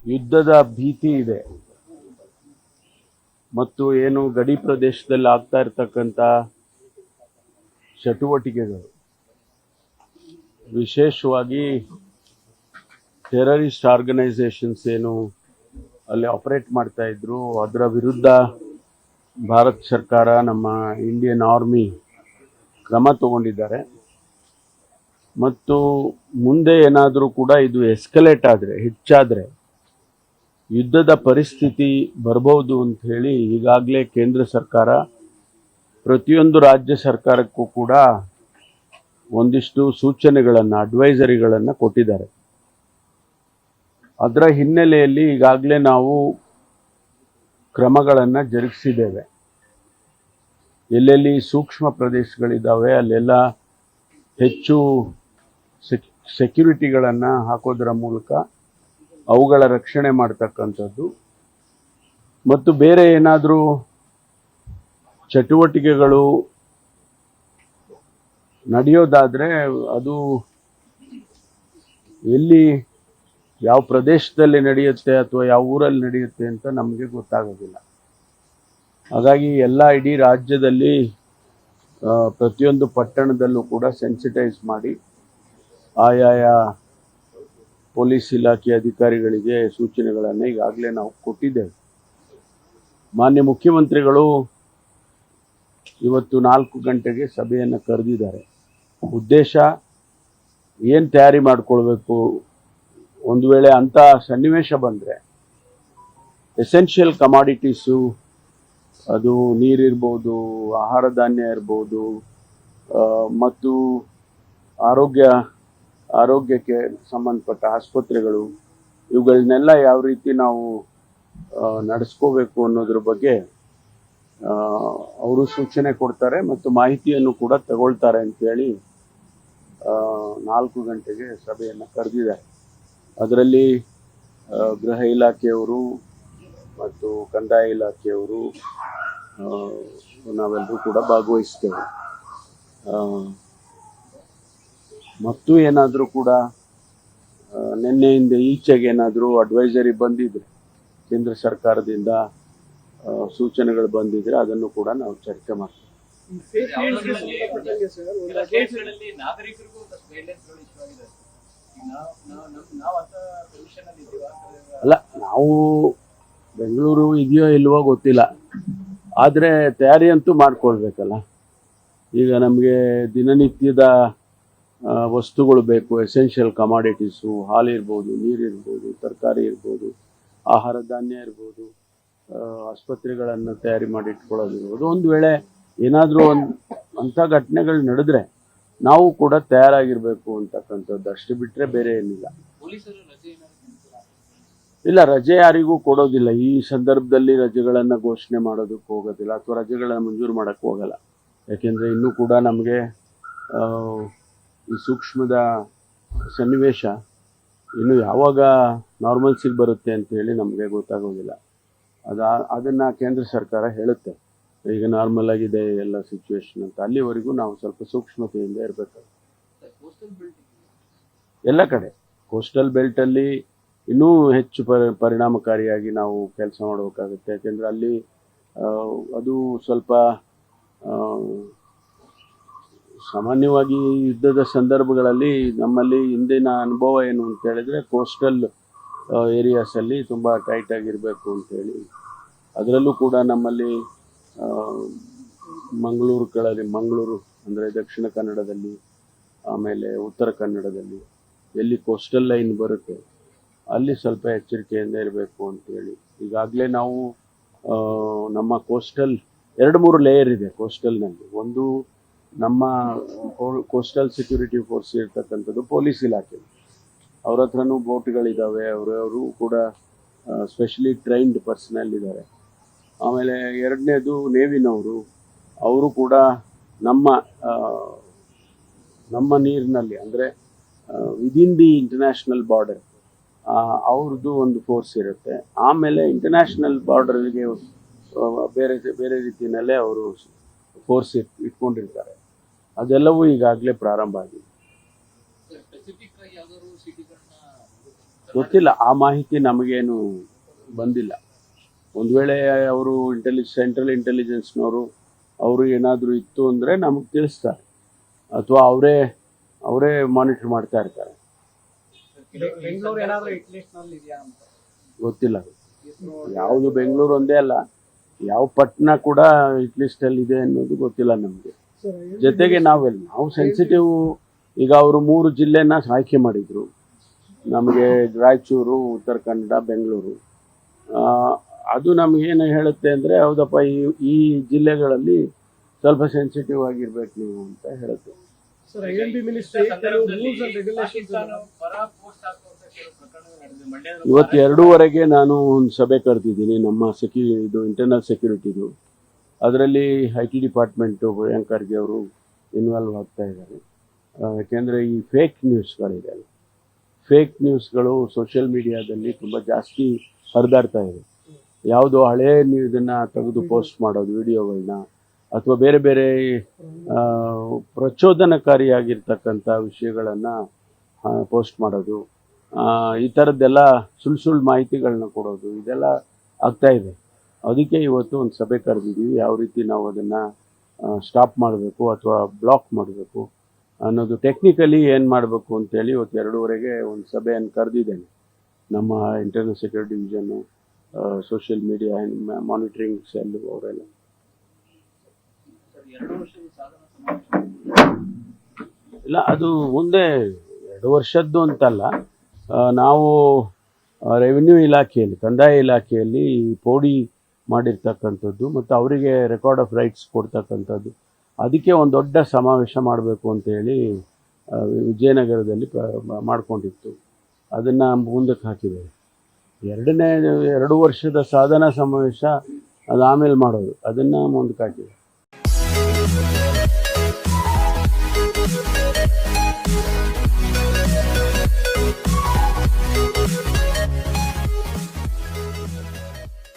ಯುದ್ಧದ ಭೀತಿ ಇದೆ ಮತ್ತು ಏನು ಗಡಿ ಪ್ರದೇಶದಲ್ಲಿ ಆಗ್ತಾ ಇರತಕ್ಕಂಥ ಚಟುವಟಿಕೆಗಳು, ವಿಶೇಷವಾಗಿ ಟೆರರಿಸ್ಟ್ ಆರ್ಗನೈಸೇಷನ್ಸ್ ಏನು ಅಲ್ಲಿ ಆಪರೇಟ್ ಮಾಡ್ತಾ ಇದ್ರು, ಅದರ ವಿರುದ್ಧ ಭಾರತ ಸರ್ಕಾರ, ನಮ್ಮ ಇಂಡಿಯನ್ ಆರ್ಮಿ ಕ್ರಮ ತಗೊಂಡಿದ್ದಾರೆ. ಮತ್ತು ಮುಂದೆ ಏನಾದರೂ ಕೂಡ ಇದು ಎಸ್ಕಲೇಟ್ ಆದರೆ, ಹೆಚ್ಚಾದರೆ ಯುದ್ಧದ ಪರಿಸ್ಥಿತಿ ಬರಬಹುದು ಅಂತ ಹೇಳಿ ಈಗಾಗಲೇ ಕೇಂದ್ರ ಸರ್ಕಾರ ಪ್ರತಿಯೊಂದು ರಾಜ್ಯ ಸರ್ಕಾರಕ್ಕೂ ಕೂಡ ಒಂದಿಷ್ಟು ಸೂಚನೆಗಳನ್ನು, ಅಡ್ವೈಸರಿಗಳನ್ನು ಕೊಟ್ಟಿದ್ದಾರೆ. ಅದರ ಹಿನ್ನೆಲೆಯಲ್ಲಿ ಈಗಾಗಲೇ ನಾವು ಕ್ರಮಗಳನ್ನು ಜರುಗಿಸಿದ್ದೇವೆ. ಎಲ್ಲೆಲ್ಲಿ ಸೂಕ್ಷ್ಮ ಪ್ರದೇಶಗಳಿದ್ದಾವೆ ಅಲ್ಲೆಲ್ಲ ಹೆಚ್ಚು ಸೆಕ್ಯೂರಿಟಿಗಳನ್ನು ಹಾಕೋದರ ಮೂಲಕ ಅವುಗಳ ರಕ್ಷಣೆ ಮಾಡ್ತಕ್ಕಂಥದ್ದು, ಮತ್ತು ಬೇರೆ ಏನಾದರೂ ಚಟುವಟಿಕೆಗಳು ನಡೆಯೋದಾದರೆ ಅದು ಎಲ್ಲಿ, ಯಾವ ಪ್ರದೇಶದಲ್ಲಿ ನಡೆಯುತ್ತೆ ಅಥವಾ ಯಾವ ಊರಲ್ಲಿ ನಡೆಯುತ್ತೆ ಅಂತ ನಮಗೆ ಗೊತ್ತಾಗೋದಿಲ್ಲ. ಹಾಗಾಗಿ ಎಲ್ಲ ಇಡೀ ರಾಜ್ಯದಲ್ಲಿ ಪ್ರತಿಯೊಂದು ಪಟ್ಟಣದಲ್ಲೂ ಕೂಡ ಸೆನ್ಸಿಟೈಸ್ ಮಾಡಿ ಆಯಾಯ ಪೊಲೀಸ್ ಇಲಾಖೆ ಅಧಿಕಾರಿಗಳಿಗೆ ಸೂಚನೆಗಳನ್ನು ಈಗಾಗಲೇ ನಾವು ಕೊಟ್ಟಿದ್ದೇವೆ. ಮಾನ್ಯ ಮುಖ್ಯಮಂತ್ರಿಗಳು ಇವತ್ತು 4 ಗಂಟೆಗೆ ಸಭೆಯನ್ನು ಕರೆದಿದ್ದಾರೆ. ಉದ್ದೇಶ ಏನು ತಯಾರಿ ಮಾಡಿಕೊಳ್ಬೇಕು, ಒಂದು ವೇಳೆ ಅಂಥ ಸನ್ನಿವೇಶ ಬಂದರೆ ಎಸೆನ್ಷಿಯಲ್ ಕಮಾಡಿಟೀಸು, ಅದು ನೀರಿರ್ಬೋದು, ಆಹಾರ ಧಾನ್ಯ ಇರ್ಬೋದು, ಮತ್ತು ಆರೋಗ್ಯಕ್ಕೆ ಸಂಬಂಧಪಟ್ಟ ಆಸ್ಪತ್ರೆಗಳು, ಇವುಗಳನ್ನೆಲ್ಲ ಯಾವ ರೀತಿ ನಾವು ನಡೆಸ್ಕೋಬೇಕು ಅನ್ನೋದ್ರ ಬಗ್ಗೆ ಅವರು ಸೂಚನೆ ಕೊಡ್ತಾರೆ ಮತ್ತು ಮಾಹಿತಿಯನ್ನು ಕೂಡ ತಗೊಳ್ತಾರೆ ಅಂತೇಳಿ 4 ಗಂಟೆಗೆ ಸಭೆಯನ್ನು ಕರೆದಿದ್ದಾರೆ. ಅದರಲ್ಲಿ ಗೃಹ ಇಲಾಖೆಯವರು ಮತ್ತು ಕಂದಾಯ ಇಲಾಖೆಯವರು ನಾವೆಲ್ಲರೂ ಕೂಡ ಭಾಗವಹಿಸ್ತೇವೆ. ಮತ್ತು ಏನಾದರೂ ಕೂಡ ನಿನ್ನೆಯಿಂದ ಈಚೆಗೆ ಏನಾದರೂ ಅಡ್ವೈಸರಿ ಬಂದಿದ್ರೆ, ಕೇಂದ್ರ ಸರ್ಕಾರದಿಂದ ಸೂಚನೆಗಳು ಬಂದಿದ್ರೆ ಅದನ್ನು ಕೂಡ ನಾವು ಚರ್ಚೆ ಮಾಡ್ತೀವಿ. ಅಲ್ಲ, ನಾವು ಬೆಂಗಳೂರು ಇದೆಯೋ ಇಲ್ವೋ ಗೊತ್ತಿಲ್ಲ, ಆದರೆ ತಯಾರಿ ಅಂತೂ ಮಾಡ್ಕೊಳ್ಬೇಕಲ್ಲ. ಈಗ ನಮಗೆ ದಿನನಿತ್ಯದ ವಸ್ತುಗಳು ಬೇಕು, ಎಸೆನ್ಷಿಯಲ್ ಕಮಾಡಿಟೀಸು, ಹಾಲಿರ್ಬೋದು, ನೀರಿರ್ಬೋದು, ತರಕಾರಿ ಇರ್ಬೋದು, ಆಹಾರ ಧಾನ್ಯ ಇರ್ಬೋದು, ಆಸ್ಪತ್ರೆಗಳನ್ನು ತಯಾರಿ ಮಾಡಿ ಇಟ್ಕೊಳ್ಳೋದಿರ್ಬೋದು. ಒಂದು ವೇಳೆ ಏನಾದರೂ ಅಂಥ ಘಟನೆಗಳು ನಡೆದ್ರೆ ನಾವು ಕೂಡ ತಯಾರಾಗಿರ್ಬೇಕು ಅಂತಕ್ಕಂಥದ್ದು, ಅಷ್ಟು ಬಿಟ್ಟರೆ ಬೇರೆ ಏನಿಲ್ಲ. ಇಲ್ಲ, ರಜೆ ಯಾರಿಗೂ ಕೊಡೋದಿಲ್ಲ. ಈ ಸಂದರ್ಭದಲ್ಲಿ ರಜೆಗಳನ್ನು ಘೋಷಣೆ ಮಾಡೋದಕ್ಕೆ ಹೋಗೋದಿಲ್ಲ ಅಥವಾ ರಜೆಗಳನ್ನು ಮಂಜೂರು ಮಾಡೋಕ್ಕೆ ಹೋಗಲ್ಲ. ಯಾಕೆಂದರೆ ಇನ್ನೂ ಕೂಡ ನಮಗೆ ಈ ಸೂಕ್ಷ್ಮದ ಸನ್ನಿವೇಶ ಇನ್ನು ಯಾವಾಗ ನಾರ್ಮಲ್ಸಿಗೆ ಬರುತ್ತೆ ಅಂತೇಳಿ ನಮಗೆ ಗೊತ್ತಾಗೋದಿಲ್ಲ. ಅದನ್ನು ಕೇಂದ್ರ ಸರ್ಕಾರ ಹೇಳುತ್ತೆ, ಈಗ ನಾರ್ಮಲ್ ಆಗಿದೆ ಎಲ್ಲ ಸಿಚುವೇಶನ್ ಅಂತ. ಅಲ್ಲಿವರೆಗೂ ನಾವು ಸ್ವಲ್ಪ ಸೂಕ್ಷ್ಮತೆಯಿಂದ ಇರಬೇಕು. ಎಲ್ಲ ಕಡೆ ಕೋಸ್ಟಲ್ ಬೆಲ್ಟಲ್ಲಿ ಇನ್ನೂ ಹೆಚ್ಚು ಪರಿಣಾಮಕಾರಿಯಾಗಿ ನಾವು ಕೆಲಸ ಮಾಡಬೇಕಾಗುತ್ತೆ. ಯಾಕೆಂದರೆ ಅಲ್ಲಿ ಅದು ಸ್ವಲ್ಪ ಸಾಮಾನ್ಯವಾಗಿ ಯುದ್ಧದ ಸಂದರ್ಭಗಳಲ್ಲಿ ನಮ್ಮಲ್ಲಿ ಹಿಂದಿನ ಅನುಭವ ಏನು ಅಂತ ಹೇಳಿದ್ರೆ, ಕೋಸ್ಟಲ್ ಏರಿಯಾಸಲ್ಲಿ ತುಂಬ ಟೈಟ್ ಆಗಿರಬೇಕು ಅಂತೇಳಿ. ಅದರಲ್ಲೂ ಕೂಡ ನಮ್ಮಲ್ಲಿ ಮಂಗಳೂರು ಅಂದರೆ ದಕ್ಷಿಣ ಕನ್ನಡದಲ್ಲಿ, ಆಮೇಲೆ ಉತ್ತರ ಕನ್ನಡದಲ್ಲಿ ಎಲ್ಲಿ ಕೋಸ್ಟಲ್ ಲೈನ್ ಬರುತ್ತೆ ಅಲ್ಲಿ ಸ್ವಲ್ಪ ಎಚ್ಚರಿಕೆಯಿಂದ ಇರಬೇಕು ಅಂತೇಳಿ ಈಗಾಗಲೇ ನಾವು ನಮ್ಮ ಕೋಸ್ಟಲ್ 2-3 ಲೇಯರ್ ಇದೆ ಕೋಸ್ಟಲ್ನಲ್ಲಿ. ಒಂದು ನಮ್ಮ ಕೋಸ್ಟಲ್ ಸೆಕ್ಯೂರಿಟಿ ಫೋರ್ಸ್ ಇರ್ತಕ್ಕಂಥದ್ದು ಪೊಲೀಸ್ ಇಲಾಖೆ, ಅವ್ರ ಹತ್ರನೂ ಬೋಟ್ಗಳಿದ್ದಾವೆ, ಅವರು ಕೂಡ ಸ್ಪೆಷಲಿ ಟ್ರೈನ್ಡ್ ಪರ್ಸನಲ್ ಇದ್ದಾರೆ. ಆಮೇಲೆ 2ನೇದು ನೇವಿನವರು, ಅವರು ಕೂಡ ನಮ್ಮ ನೀರಿನಲ್ಲಿ ಅಂದರೆ ವಿದಿನ್ ದಿ ಇಂಟರ್ನ್ಯಾಷನಲ್ ಬಾರ್ಡರ್ ಅವ್ರದ್ದು ಒಂದು ಫೋರ್ಸ್ ಇರುತ್ತೆ. ಆಮೇಲೆ ಇಂಟರ್ನ್ಯಾಷನಲ್ ಬಾರ್ಡರ್ಗೆ ಬೇರೆ ರೀತಿಯಲ್ಲೇ ಅವರು ಫೋರ್ಸ್ ಇಟ್ಕೊಂಡಿರ್ತಾರೆ. ಅದೆಲ್ಲವೂ ಈಗಾಗಲೇ ಪ್ರಾರಂಭ ಆಗಿದೆ. ಗೊತ್ತಿಲ್ಲ, ಆ ಮಾಹಿತಿ ನಮಗೇನು ಬಂದಿಲ್ಲ. ಒಂದು ವೇಳೆ ಅವರು ಸೆಂಟ್ರಲ್ ಇಂಟೆಲಿಜೆನ್ಸ್ನವರು ಅವರು ಏನಾದರೂ ಇತ್ತು ಅಂದರೆ ನಮಗೆ ತಿಳಿಸ್ತಾರೆ, ಅಥವಾ ಅವರೇ ಮಾನಿಟರ್ ಮಾಡ್ತಾ ಇರ್ತಾರೆ. ಗೊತ್ತಿಲ್ಲ, ಯಾವುದು ಬೆಂಗಳೂರು ಒಂದೇ ಅಲ್ಲ, ಯಾವ ಪಟ್ಟಣ ಕೂಡ ಹಿಟ್ ಲಿಸ್ಟಲ್ಲಿ ಇದೆ ಅನ್ನೋದು ಗೊತ್ತಿಲ್ಲ ನಮಗೆ. ಜೊತೆಗೆ ನಾವು ಸೆನ್ಸಿಟಿವ್, ಈಗ ಅವರು 3 ಜಿಲ್ಲೆನ ಆಯ್ಕೆ ಮಾಡಿದರು ನಮಗೆ, ರಾಯಚೂರು, ಉತ್ತರ ಕನ್ನಡ, ಬೆಂಗಳೂರು. ಅದು ನಮಗೇನು ಹೇಳುತ್ತೆ ಅಂದರೆ, ಹೌದಪ್ಪ ಈ ಜಿಲ್ಲೆಗಳಲ್ಲಿ ಸ್ವಲ್ಪ ಸೆನ್ಸಿಟಿವ್ ಆಗಿರ್ಬೇಕು ನೀವು ಅಂತ ಹೇಳುತ್ತೆ. ಇವತ್ತು 2:30ಗೆ ನಾನು ಒಂದು ಸಭೆ ಕರೆದಿದ್ದೀನಿ, ನಮ್ಮ ಇದು ಇಂಟರ್ನಲ್ ಸೆಕ್ಯೂರಿಟಿದು. ಅದರಲ್ಲಿ IT ಡಿಪಾರ್ಟ್ಮೆಂಟು ಪ್ರಿಯಾಂಕ್ ಖರ್ಗೆ ಅವರು ಇನ್ವಾಲ್ವ್ ಆಗ್ತಾ ಇದ್ದಾರೆ. ಯಾಕೆಂದರೆ ಈ ಫೇಕ್ ನ್ಯೂಸ್ಗಳು ಸೋಷಿಯಲ್ ಮೀಡಿಯಾದಲ್ಲಿ ತುಂಬ ಜಾಸ್ತಿ ಹರಿದಾಡ್ತಾ ಇದೆ. ಯಾವುದೋ ಹಳೇ ಇದನ್ನು ತೆಗೆದು ಪೋಸ್ಟ್ ಮಾಡೋದು, ವಿಡಿಯೋಗಳನ್ನ, ಅಥವಾ ಬೇರೆ ಬೇರೆ ಪ್ರಚೋದನಕಾರಿಯಾಗಿರ್ತಕ್ಕಂಥ ವಿಷಯಗಳನ್ನು ಪೋಸ್ಟ್ ಮಾಡೋದು, ಈ ಥರದ್ದೆಲ್ಲ ಸುಳ್ಳು ಮಾಹಿತಿಗಳನ್ನ ಕೊಡೋದು, ಇದೆಲ್ಲ ಆಗ್ತಾ ಇದೆ. ಅದಕ್ಕೆ ಇವತ್ತು ಒಂದು ಸಭೆ ಕರೆದಿದ್ದೀವಿ, ಯಾವ ರೀತಿ ನಾವು ಅದನ್ನು ಸ್ಟಾಪ್ ಮಾಡಬೇಕು ಅಥವಾ ಬ್ಲಾಕ್ ಮಾಡಬೇಕು ಅನ್ನೋದು, ಟೆಕ್ನಿಕಲಿ ಏನು ಮಾಡಬೇಕು ಅಂತೇಳಿ ಇವತ್ತು 2:30ಗೆ ಒಂದು ಸಭೆಯನ್ನು ಕರೆದಿದ್ದೇನೆ. ನಮ್ಮ internal security division, social media monitoring cell ಅವರೆಲ್ಲ. ಇಲ್ಲ, ಅದು ಮುಂದೆ 2 ವರ್ಷದ್ದು ಅಂತಲ್ಲ, ನಾವು ರೆವಿನ್ಯೂ ಇಲಾಖೆಯಲ್ಲಿ, ಕಂದಾಯ ಇಲಾಖೆಯಲ್ಲಿ ಪೋಡಿ ಮಾಡಿರ್ತಕ್ಕಂಥದ್ದು ಮತ್ತು ಅವರಿಗೆ ರೆಕಾರ್ಡ್ ಆಫ್ ರೈಟ್ಸ್ ಕೊಡ್ತಕ್ಕಂಥದ್ದು, ಅದಕ್ಕೆ ಒಂದು ದೊಡ್ಡ ಸಮಾವೇಶ ಮಾಡಬೇಕು ಅಂತೇಳಿ ವಿಜಯನಗರದಲ್ಲಿ ಮಾಡಿಕೊಂಡಿತ್ತು. ಅದನ್ನು ಮುಂದಕ್ಕೆ ಹಾಕಿದ್ದೇವೆ. 2 ವರ್ಷದ ಸಾಧನಾ ಸಮಾವೇಶ ಅದು ಆಮೇಲೆ ಮಾಡೋದು, ಅದನ್ನು ಮುಂದಕ್ಕೆ ಹಾಕಿದೆ.